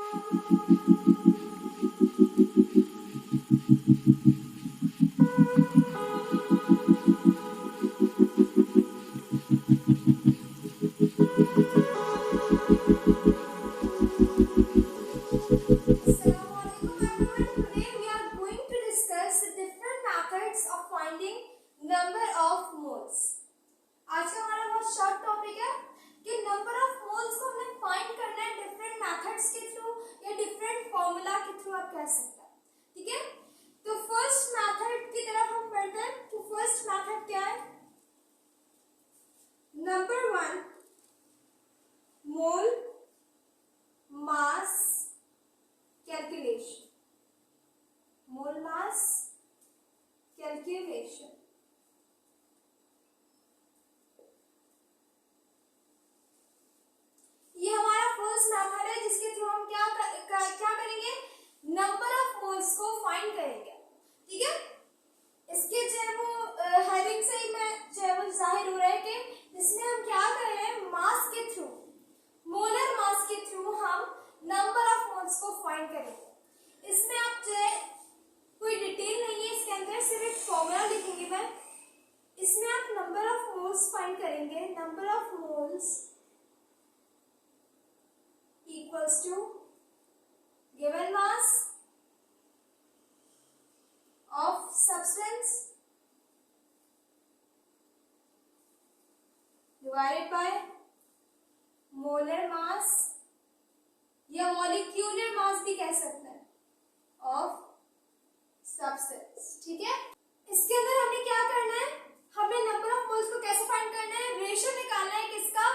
Number of moles. आज का हमारा बहुत शॉर्ट टॉपिक है कि नंबर ऑफ मोल्स को हमने फाइंड करना है डिफरेंट मेथड्स के थ्रू या डिफरेंट फॉर्मूला के थ्रू आप कह सकते हैं। ठीक है, तो फर्स्ट मेथड की तरफ हम बढ़ते हैं। तो फर्स्ट मेथड क्या है? नंबर 1 मोल मास कैलकुलेशन। मोल मास कैलकुलेशन। ये हमारा फर्स्ट मेथड है जिसके थ्रू हम क्या करेंगे? नंबर ऑफ मोल्स को फाइंड करेंगे। ठीक है, इसके जो है वो हेडिंग से ही मैं जो है वो जाहिर हो रहा है कि इसमें हम क्या कर रहे हैं, मास के थ्रू, मोलर मास के थ्रू हम नंबर ऑफ मोल्स को फाइंड करेंगे। इसमें आप जो है कोई डिटेल नहीं है इसके अंदर, सिर्फ एक फॉर्मूला लिखेंगे मैं। इसमें आप नंबर ऑफ मोल्स फाइंड करेंगे। Number of moles equals to given mass of substance divided by molar mass या molecular mass भी कह सकते हैं of substance। ठीक है, इसके अंदर हमें क्या करना है? हमें नंबर ऑफ मोल्स को कैसे फाइंड करना है? रेशियो निकालना है किसका?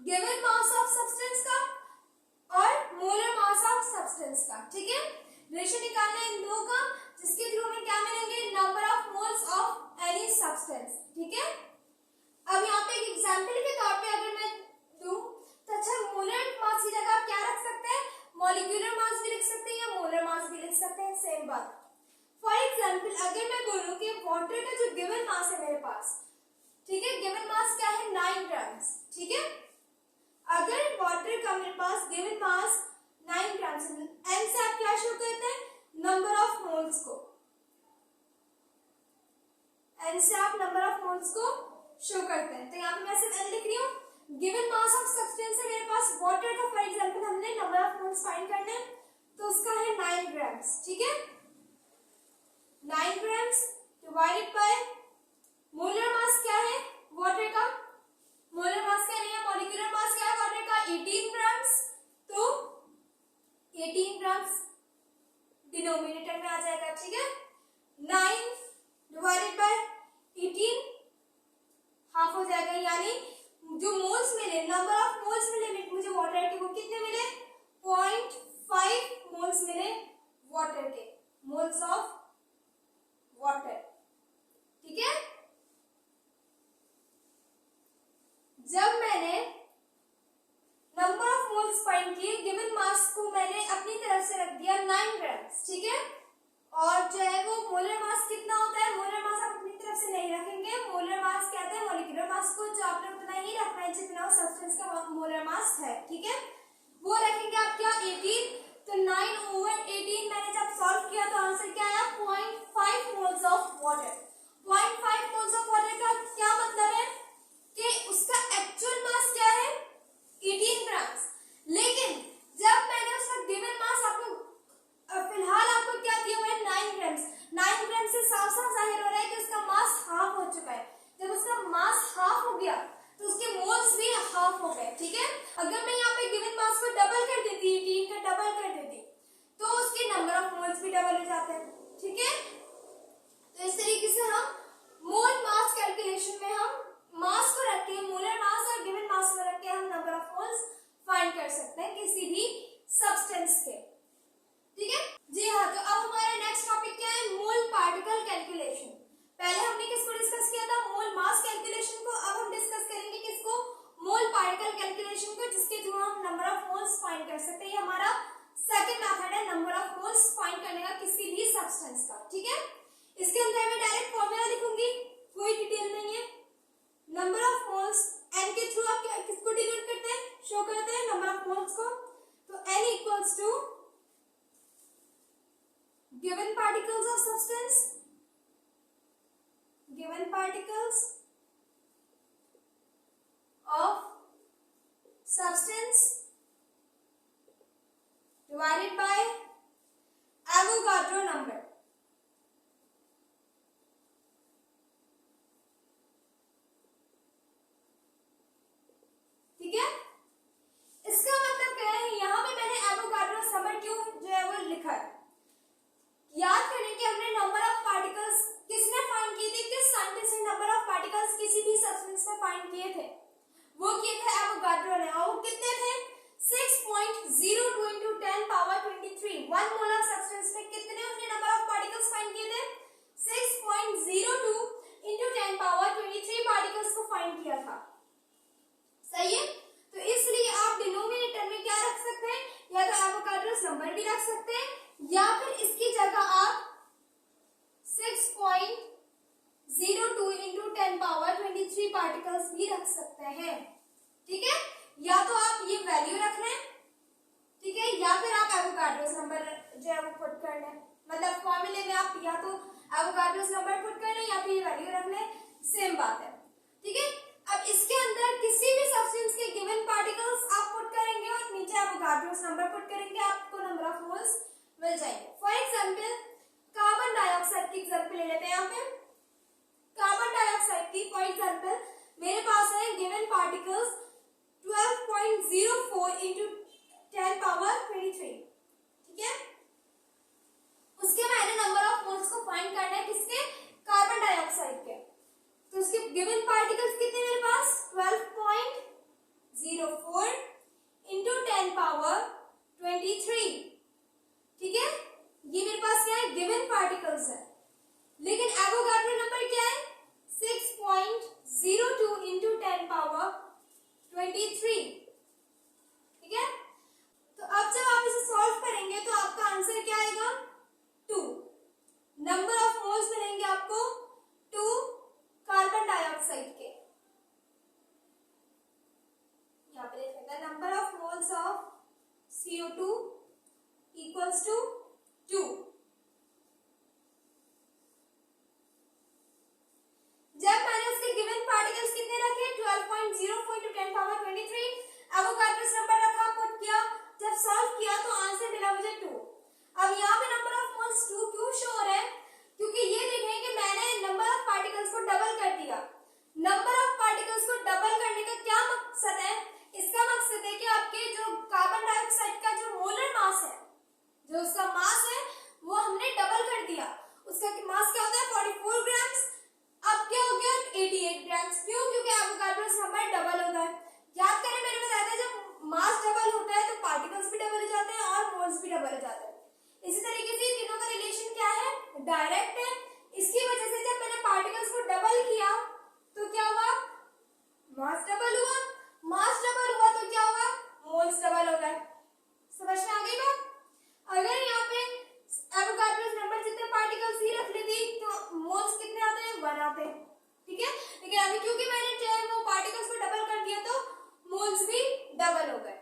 गिवन मास ऑफ सब्सटेंस का और मोलर मास ऑफ सब्सटेंस का। ठीक है, रेशियो निकालना है इन दो का, जिसके थ्रू हमें क्या मिलेंगे? Number of moles of any substance. ठीक है, अब यहाँ पे एक एग्जांपल के तौर पे अगर मैं दूं तो अच्छा, मोलर मास की जगह आप क्या रख सकते हैं? मॉलिक्यूलर मास भी लिख सकते हैं या मोलर मास भी लिख सकते हैं, सेम बात। फॉर एग्जाम्पल अगर मैं बोलूं कि वाटर का जो गिवन मास है मेरे पास, ठीक है, गिवन मास क्या है? 9 ग्राम्स। ठीक है, अगर वाटर का मेरे पास गिवन मास 9 ग्राम्स, एन से आप क्या शो करते हैं? नंबर ऑफ मोल्स को। एन से आप नंबर ऑफ मोल्स को शो करते हैं। तो यहाँ पे मैं सिर्फ एन लिख रही हूँ। गिवन मास ऑफ सब्सटेंस है मेरे पास वाटर का, फॉर एग्जांपल हमने नंबर ऑफ मोल्स फाइंड करना है, तो उसका है 9 ग्राम्स। ठीक है, 9 grams divided by molar mass क्या है वाटर का? मोलर मास क्या नहीं है, मॉलिक्यूलर मास क्या है वाटर का? 18 ग्राम्स। तो 18 ग्राम्स डिनोमिनेटर में आ जाएगा। ठीक है, 9 डिवाइडेड बाय 18 हाफ हो जाएगा, यानी जो मोल्स मिले, नंबर ऑफ मोल्स मिले मुझे वाटर के, वो कितने मिले? 0.5 मोल्स मिले वाटर के, मोल्स ऑफ वाटर। ठीक है, जब मैंने नंबर ऑफ मोल्स फाइंड किए, गिवन मास को मैंने अपनी तरफ से रख दिया 9 ग्राम्स। ठीक है, और जो है वो मोलर मास कितना होता है? मोलर मास आप अपनी तरफ से नहीं रखेंगे। मोलर मास कहते हैं मॉलिक्यूलर मास को, जो आपने उतना ही रखना है जितना सब्सटेंस का मोलर मास है। ठीक है, वो रखेंगे आप क्या? 18। तो 9/18 मैंने जब सॉल्व किया तो आंसर क्या आया? 0.5 moles of water. 0.5 moles of water का क्या मतलब है कि उसका एक्चुअल मास क्या है? 18 ग्राम्स। लेकिन जब मैंने उसका गिवन मास आपको फिलहाल आपको क्या दिया हुआ है? 9 ग्राम्स। 9 ग्राम से साफ साफ जाहिर हो रहा है कि उसका मास हाफ हो चुका है। जब उसका मास हाफ हो गया तो उसके मोल्स भी हाफ हो गए। ठीक है, अगर मैं यहाँ पे given given particles of substance, given particles of substance divided by Avogadro number. ठीक है, इसका मतलब क्या है, यहाँ पे मैंने एवोगाड्रो नंबर क्यों जो है वो लिखा है। याद करें कि हमने नंबर ऑफ पार्टिकल्स किसने फाइंड किए थे, किस साइंटिस्ट ने नंबर ऑफ पार्टिकल्स किसी भी सब्सटेंस में फाइंड किए थे, वो किए थे एवोगाड्रो ने। और वो कितने थे, 6.02 into 10 power 23। 1 mole of substance में कितने उसने नंबर ऑफ पार्टिकल्स फाइंड किए थे, 6.02 into 10 power 23 पार्टिकल्स को फाइंड किया था। सही है, तो इसलिए आप डिनोमिनेटर में क्या रख सकते हैं, या तो एवोगाड्रो नंबर भी रख सकते हैं, या फिर इसकी जगह आप 6.02 into 10 power 23 पार्टिकल्स भी रख सकते हैं। ठीक है, या तो आप ये वैल्यू रख लें, ठीक है, या फिर आप एवोगाड्रो नंबर जो है वो पुट कर लें, मतलब फॉर्मूले में आप या तो एवोगाड्रो नंबर पुट कर लें या फिर ये वैल्यू रख लें, सेम बात है। ठीक है, अब इसके अंदर किसी भी सब्सटेंस के गिवन पार्टिकल्स आप पुट करेंगे और नीचे एवोगाड्रो नंबर पुट करेंगे, आपको नंबर ऑफ मोल्स मिल जाएंगे। फॉर एग्जांपल कार्बन डाइऑक्साइड की एग्जांपल ले लेते हैं। यहाँ पे कार्बन डाइऑक्साइड की फॉर एग्जांपल मेरे पास है गिवन पार्टिकल्स 12.04 into 10 power 23। ठीक है, उसके मैंने नंबर ऑफ मोल्स को फाइंड करना है, किसके, कार्बन डाइऑक्साइड के। तो उसके गिवन पार्टिकल्स कितने मेरे पास, 12.04 into 10 power 23। ठीक है, ये मेरे पास क्या है, गिवन पार्टिकल्स है। लेकिन एवोगाड्रो नंबर क्या है, 6.02 into 10 power 23। ठीक है, तो अब जब आप इसे सॉल्व करेंगे तो आपका आंसर क्या आएगा, 2। नंबर ऑफ मोल्स मिलेंगे आपको 2 कार्बन डाइऑक्साइड के। यहाँ पे लिख लेते हैं, number of moles of CO2 equals to 2। जब मैंने उसके गिवन पार्टिकल्स कितने रखे, 12.04 into 10 power 23, एवोगाड्रो नंबर रखा, पुट किया, जब सॉल्व किया तो आंसर मिला मुझे 2। अब यहाँ पे नंबर ऑफ मोल्स 2 क्यों शो हो रहा है, क्योंकि ये देखें कि मैंने नंबर ऑफ पार्टिकल्स को डबल कर दिया। नंबर ऑफ पार्टिकल्स को डबल करने का क्या मकसद है, इसका मकसद है कि आपके जो कार्बन डाइऑक्साइड का जो मोलर मास है, जो उसका मास है वो हमने डबल कर दिया। उसका मास क्या होता है, 44 ग्राम्स, अब क्या हो गया 88 ग्राम्स। क्यों, क्योंकि एवोगाड्रो नंबर डबल होता है। याद करें मैंने बताया था, जब मास डबल होता है तो पार्टिकल्स भी डबल हो जाते हैं और मोल्स भी डबल हो जाते हैं। इसी तरीके से तीनों का रिलेशन क्या है, डायरेक्ट है। इसकी वजह से जब मैंने पार्टिकल्स को डबल किया तो क्या हुआ, मास डबल हुआ, मास डबल हुआ तो क्या हुआ, मोल्स डबल हो गए। समझ में आ गई बात। अगर यहाँ पे एवोगाड्रो नंबर जितने पार्टिकल्स ही रख लेती तो मोल्स कितने आते हैं, 1 आते हैं। ठीक है, लेकिन अभी क्योंकि मैंने वो पार्टिकल्स को डबल कर दिया तो मोल्स भी डबल हो गए।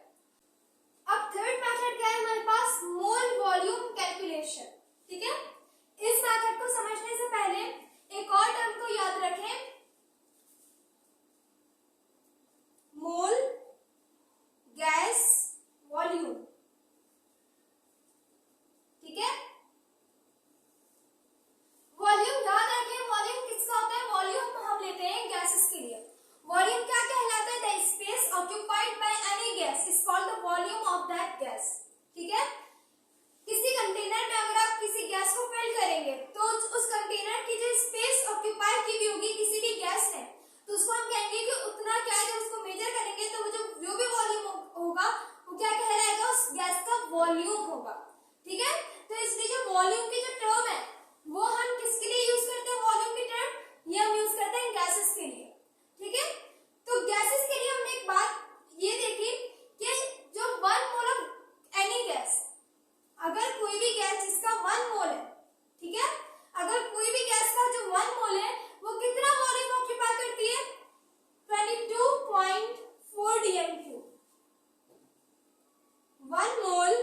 अब थर्ड मेथड क्या है हमारे पास, मोल वॉल्यूम कैलकुलेशन। ठीक है, इस मेथड को समझने से पहले एक और टर्म को याद रखें, मोल गैस वॉल्यूम। ठीक है, वॉल्यूम याद रखें, वॉल्यूम किसका होता है, वॉल्यूम हम लेते हैं गैसेस के लिए। वॉल्यूम क्या कहलाता है, the space occupied by any gas is called the volume of that gas. ठीक है, किसी कंटेनर में अगर आप किसी गैस को फिल करेंगे तो उस कंटेनर की जो स्पेस ऑक्यूपाई की भी होगी किसी भी गैस ने, तो उसको हम कहेंगे कि उतना क्या है, जब उसको मेजर करेंगे तो वो जो भी वॉल्यूम होगा वो क्या कहलाएगा, उस गैस का वॉल्यूम होगा। ठीक है, तो इसलिए जो वॉल्यूम की जो टर्म है वो हम किसके लिए यूज करते हैं, वॉल्यूम की टर्म ये हम यूज करते हैं गैसेस के लिए। ठीक है, तो गैसेस के लिए हमने एक बात ये देखी कि जो 1 मोल ऑफ एनी गैस, अगर कोई भी गैस जिसका 1 मोल है, ठीक है, अगर कोई भी गैस का जो 1 मोल है वो कितना वॉल्यूम ऑक्यूपाई करती है, 22.4 dm3। 1 mole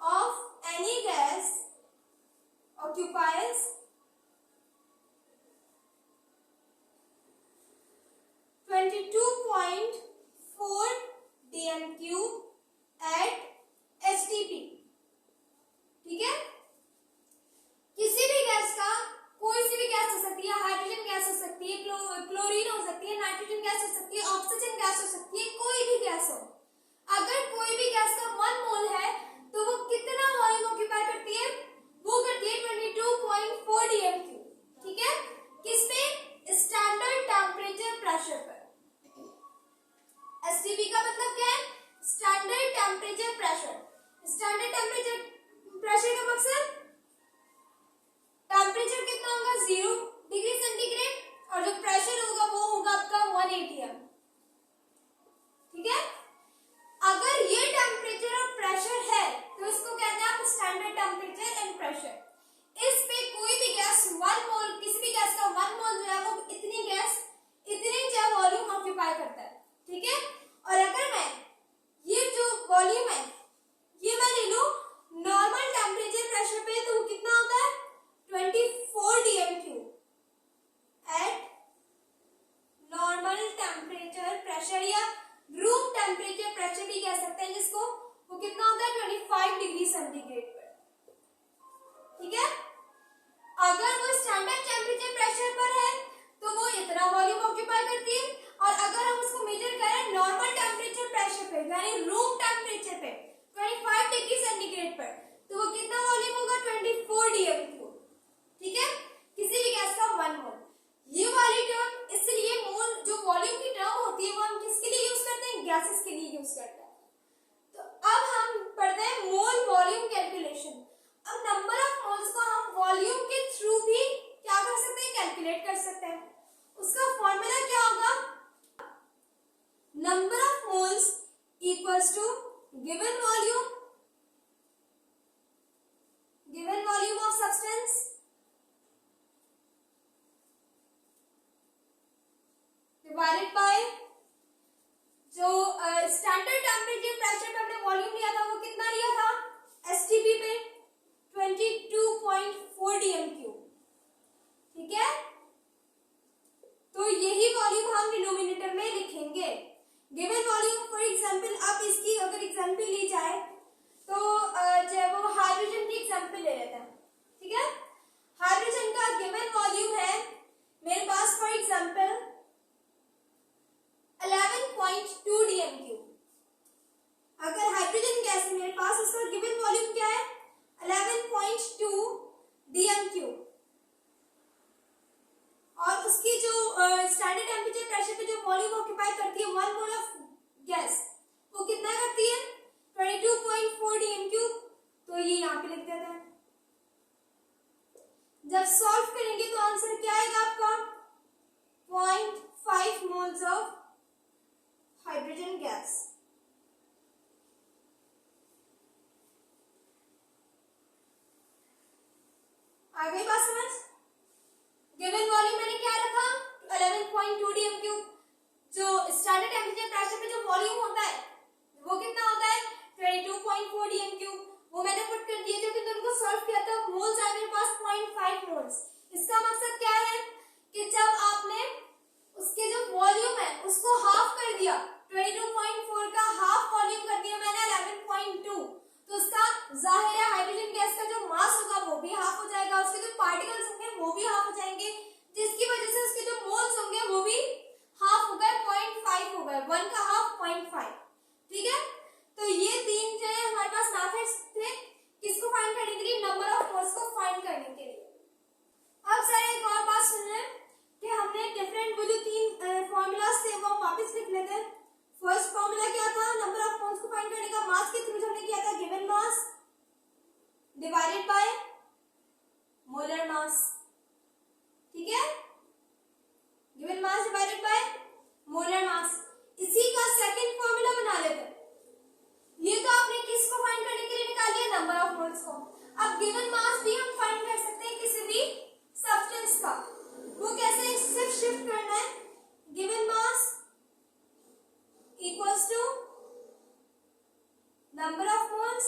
of any gas जब सॉल्व करेंगे तो आंसर क्या आएगा आपका 0.5 मोल्स ऑफ हाइड्रोजन गैस। आ गई बात समझ? गिवन वॉल्यूम मैंने क्या रखा 11.2 डीएम क्यूब। जो स्टैंडर्ड टेम्परेचर प्रेशर पे जो वॉल्यूम होता है वो कितना होता है 22.4 डीएम क्यूब। वो मैंने पुट कर दिए थे कि उनको सॉल्व किया था। मोल्स आए मेरे पास 0.5 मोल्स। इसका मकसद क्या है कि जब आपने उसके जो वॉल्यूम है उसको हाफ कर दिया 22.4 का हाफ वॉल्यूम कर दिया मैंने 11.2 तो उसका जाहिर है हाइड्रोजन गैस का जो मास होगा वो भी हाफ हो जाएगा। उसके जो पार्टिकल्स होंगे वो भी हाफ हो जाएंगे जिसकी वजह से उसके जो मोल्स होंगे वो भी हाफ हो गए 0.5 हो गए 1 का हाफ 0.5। ठीक है तो ये तीन जो है हमारे पास मेथड्स थे किसको फाइंड करने के लिए नंबर ऑफ मोल्स को फाइंड करने के लिए। अब सर एक और बात सुन रहे हैं कि हमने डिफरेंट वो जो तीन फॉर्मूलाज थे वो हम वापस लिख लेते हैं। फर्स्ट फॉर्मूला क्या था नंबर ऑफ मोल्स को फाइंड करने का मास के थ्रू हमने किया था given mass divided by molar mass. ठीक है given mass divided by molar mass. इसी का सेकंड फॉर्मूला बना लेते हैं। ये तो आपने किसको फाइंड करने के लिए निकाल लिया नंबर ऑफ मोल्स को। अब गिवन मास भी हम फाइंड कर सकते हैं किसी भी सब्सटेंस का। वो कैसे सिर्फ शिफ्ट करना है given mass equals to number of moles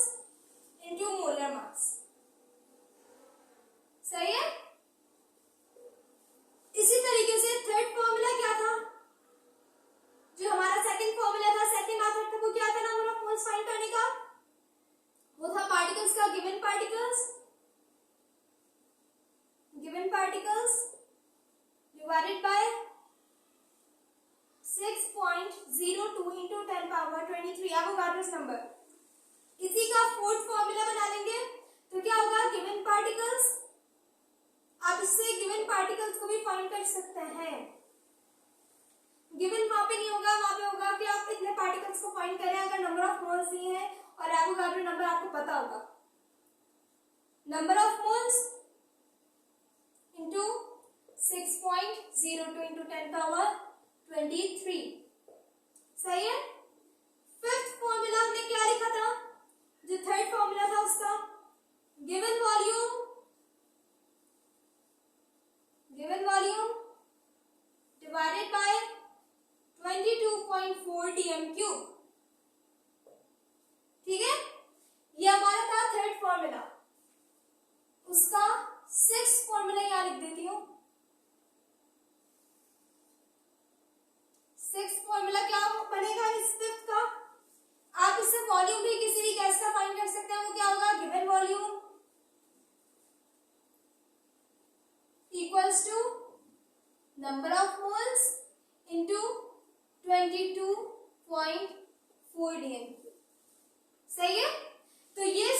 into molar mass. सही है। इसी तरीके से थर्ड फॉर्मूला क्या था जो हमारा सेकंड फॉर्मूला था सेकंड मेथड था वो क्या था नंबर ऑफ मोल्स फाइंड करने का वो था पार्टिकल्स का given particles divided by 6.02 into 10 power 23 Avogadro's number. इसी का फोर्थ फॉर्मूला बना लेंगे तो क्या होगा गिवन पार्टिकल्स। आप इससे गिवन पार्टिकल्स को भी फाइंड कर सकते हैं। गिवन वहां पे नहीं होगा वहां पे होगा कि आप कितने पार्टिकल्स को फाइंड करें अगर नंबर ऑफ मोल्स ही है और एवोगाड्रो नंबर आपको पता होगा। Number of moles into 6.02 into 10 power 23। सही है। फिफ्थ फॉर्मूला हमने क्या लिखा था जो थर्ड फॉर्मूला था उसका given volume divided by 22.4 DM cube. ठीक है ये हमारा था थर्ड फॉर्मूला। उसका सिक्स्थ फॉर्मूला यहां लिख देती हूं। सिक्स्थ फॉर्मूला क्या बनेगा इस फिफ्थ का। आप इससे वॉल्यूम भी किसी भी गैस का फाइंड कर सकते हैं। वो क्या होगा given volume equals to number of moles into 22.4 dm. सही है। तो ये